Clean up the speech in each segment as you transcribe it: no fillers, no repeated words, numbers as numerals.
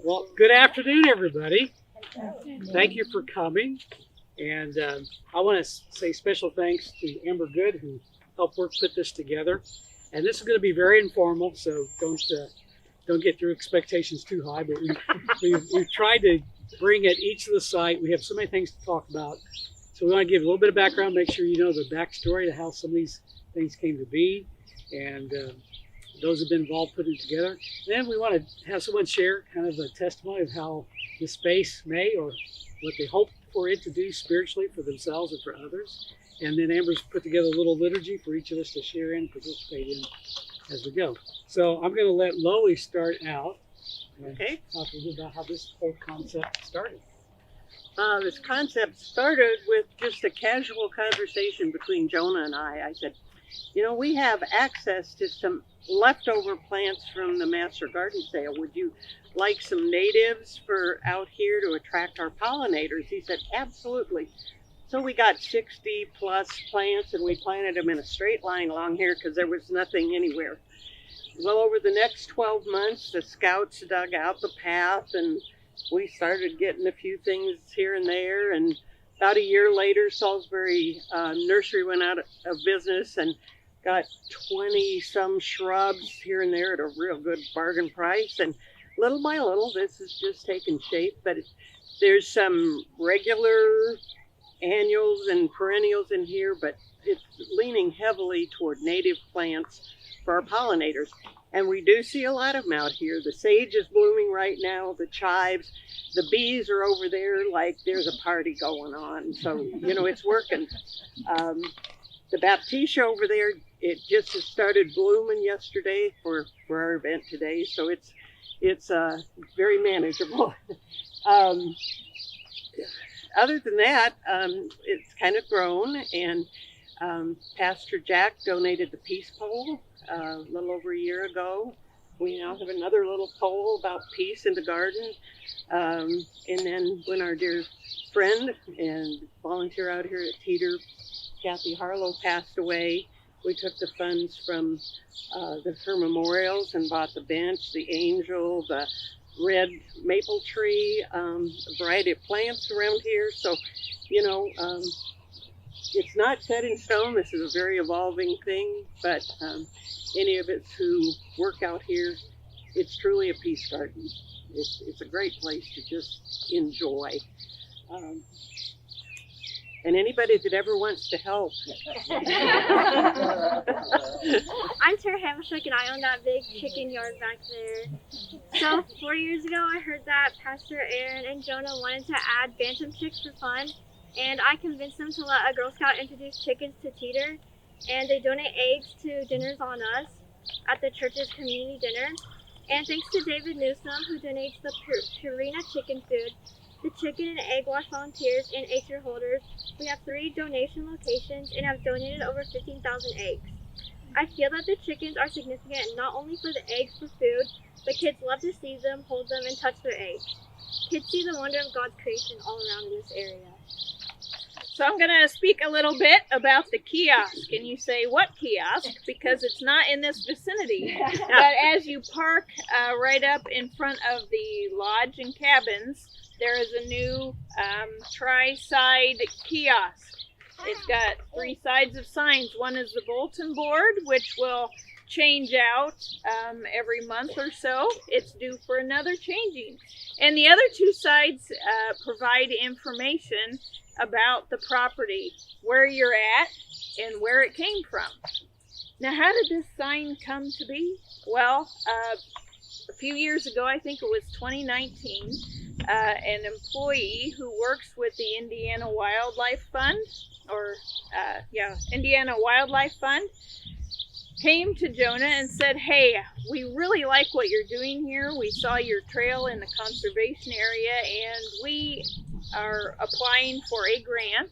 Well, good afternoon, everybody. Thank you for coming. And I want to say special thanks to Amber Good, who helped put this together. And this is going to be very informal, so don't get your expectations too high. But we've tried to bring at each of the site. We have so many things to talk about. So we want to give a little bit of background, make sure you know the backstory to how some of these things came to be. And those have been involved putting it together. Then we want to have someone share kind of a testimony of how the space may or what they hope for it to do spiritually for themselves and for others. And then Amber's put together a little liturgy for each of us to share in, participate in as we go. So I'm going to let Loi start out and talk a little bit about how this whole concept started. This concept started with just a casual conversation between Jonah and I. I said, you know, we have access to some leftover plants from the Master Garden Sale. Would you like some natives for out here to attract our pollinators? He said, absolutely. So we got 60 plus plants and we planted them in a straight line along here because there was nothing anywhere. Well, over the next 12 months, the scouts dug out the path and we started getting a few things here and there. And about a year later, Salisbury Nursery went out of business and got 20 some shrubs here and there at a real good bargain price. And little by little, this has just taken shape. But there's some regular annuals and perennials in here, but it's leaning heavily toward native plants for our pollinators. And we do see a lot of them out here. The sage is blooming right now, the chives. The bees are over there like there's a party going on. So, you know, it's working. The baptisia over there, it just has started blooming yesterday for our event today. So it's very manageable. Other than that, it's kind of grown, and Pastor Jack donated the peace pole a little over a year ago. We now have another little pole about peace in the garden. And then when our dear friend and volunteer out here at Teter, Dawn Harlow, passed away, we took the funds from her memorials and bought the bench, the angel, the red maple tree, a variety of plants around here. So, you know, it's not set in stone. This is a very evolving thing, but any of us who work out here, it's truly a peace garden. It's a great place to just enjoy. And anybody that ever wants to help. I'm Teter Hamashuk, and I own that big chicken yard back there. So 4 years ago, I heard that Pastor Aaron and Jonah wanted to add bantam chicks for fun, and I convinced them to let a Girl Scout introduce chickens to Teter, and they donate eggs to Dinners on Us at the church's community dinner. And thanks to David Newsom, who donates the Purina chicken food, the chicken and egg wash volunteers, and acre holders, we have 3 donation locations and have donated over 15,000 eggs. I feel that the chickens are significant not only for the eggs for food, but kids love to see them, hold them, and touch their eggs. Kids see the wonder of God's creation all around in this area. So I'm going to speak a little bit about the kiosk, and you say, what kiosk? Because it's not in this vicinity. But as you park right up in front of the lodge and cabins, there is a new tri-side kiosk. It's got 3 sides of signs. One is the bulletin board, which will change out every month or so. It's due for another changing. And the other 2 sides provide information about the property, where you're at, and where it came from. Now, how did this sign come to be? Well, a few years ago, I think it was 2019, an employee who works with the Indiana Wildlife Fund, Indiana Wildlife Fund, came to Jonah and said, hey, we really like what you're doing here. We saw your trail in the conservation area, and we are applying for a grant,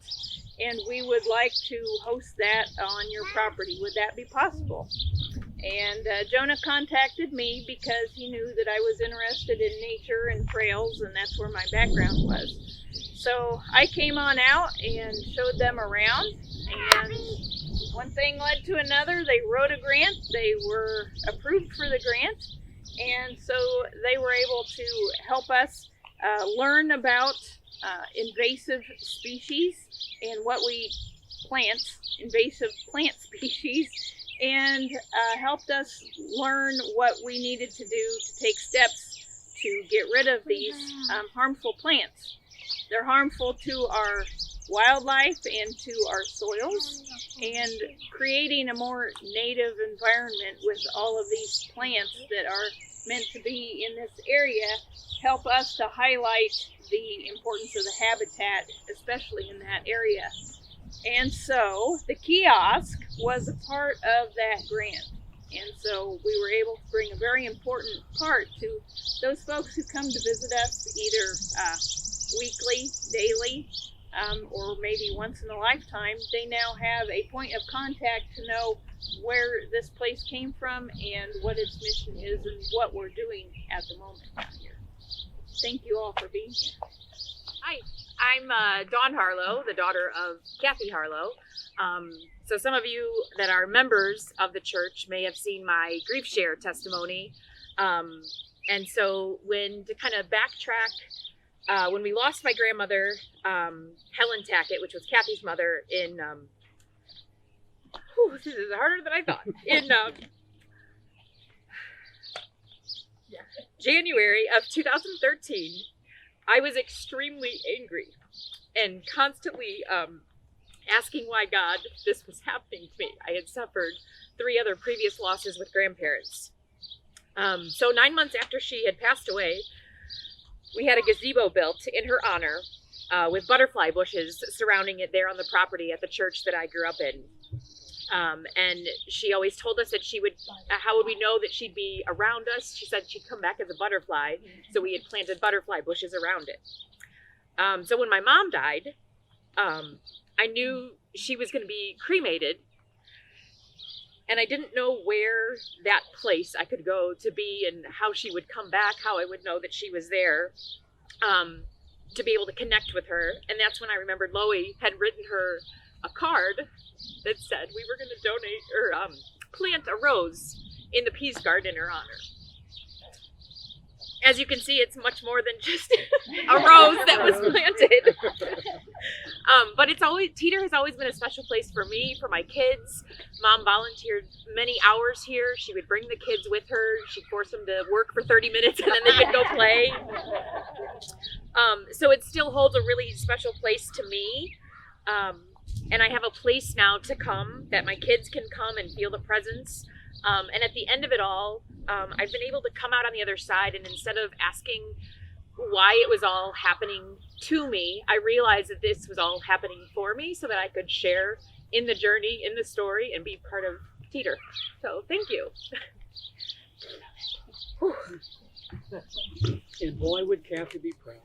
and we would like to host that on your property. Would that be possible? And Jonah contacted me because he knew that I was interested in nature and trails, and that's where my background was. So I came on out and showed them around, and one thing led to another. They wrote a grant. They were approved for the grant, and so they were able to help us learn about invasive species and what we plant, invasive plant species, and helped us learn what we needed to do to take steps to get rid of these harmful plants. They're harmful to our wildlife and to our soils, and creating a more native environment with all of these plants that are meant to be in this area help us to highlight the importance of the habitat, especially in that area. And so the kiosk was a part of that grant. And so we were able to bring a very important part to those folks who come to visit us either weekly, daily, or maybe once in a lifetime. They now have a point of contact to know where this place came from and what its mission is and what we're doing at the moment here. Thank you all for being here. Hi, I'm Dawn Harlow, the daughter of Kathy Harlow. So some of you that are members of the church may have seen my grief share testimony. And so to kind of backtrack, when we lost my grandmother, Helen Tackett, which was Kathy's mother, in, this is harder than I thought, in January of 2013, I was extremely angry and constantly asking why God this was happening to me. I had suffered 3 other previous losses with grandparents. So 9 months after she had passed away, we had a gazebo built in her honor with butterfly bushes surrounding it there on the property at the church that I grew up in. And she always told us that she would, how would we know that she'd be around us? She said she'd come back as a butterfly. So we had planted butterfly bushes around it. So when my mom died, I knew she was going to be cremated. And I didn't know where that place I could go to be and how she would come back, how I would know that she was there, to be able to connect with her. And that's when I remembered Loi had written her a card that said we were going to donate or plant a rose in the peas garden in her honor. As you can see, it's much more than just a rose that was planted. But Teter has always been a special place for me, for my kids. Mom volunteered many hours here. She would bring the kids with her. She'd force them to work for 30 minutes and then they could go play. So it still holds a really special place to me. And I have a place now to come that my kids can come and feel the presence. And at the end of it all, I've been able to come out on the other side, and instead of asking why it was all happening to me, I realized that this was all happening for me so that I could share in the journey, in the story, and be part of Teter. So thank you. And boy, would Kathy be proud.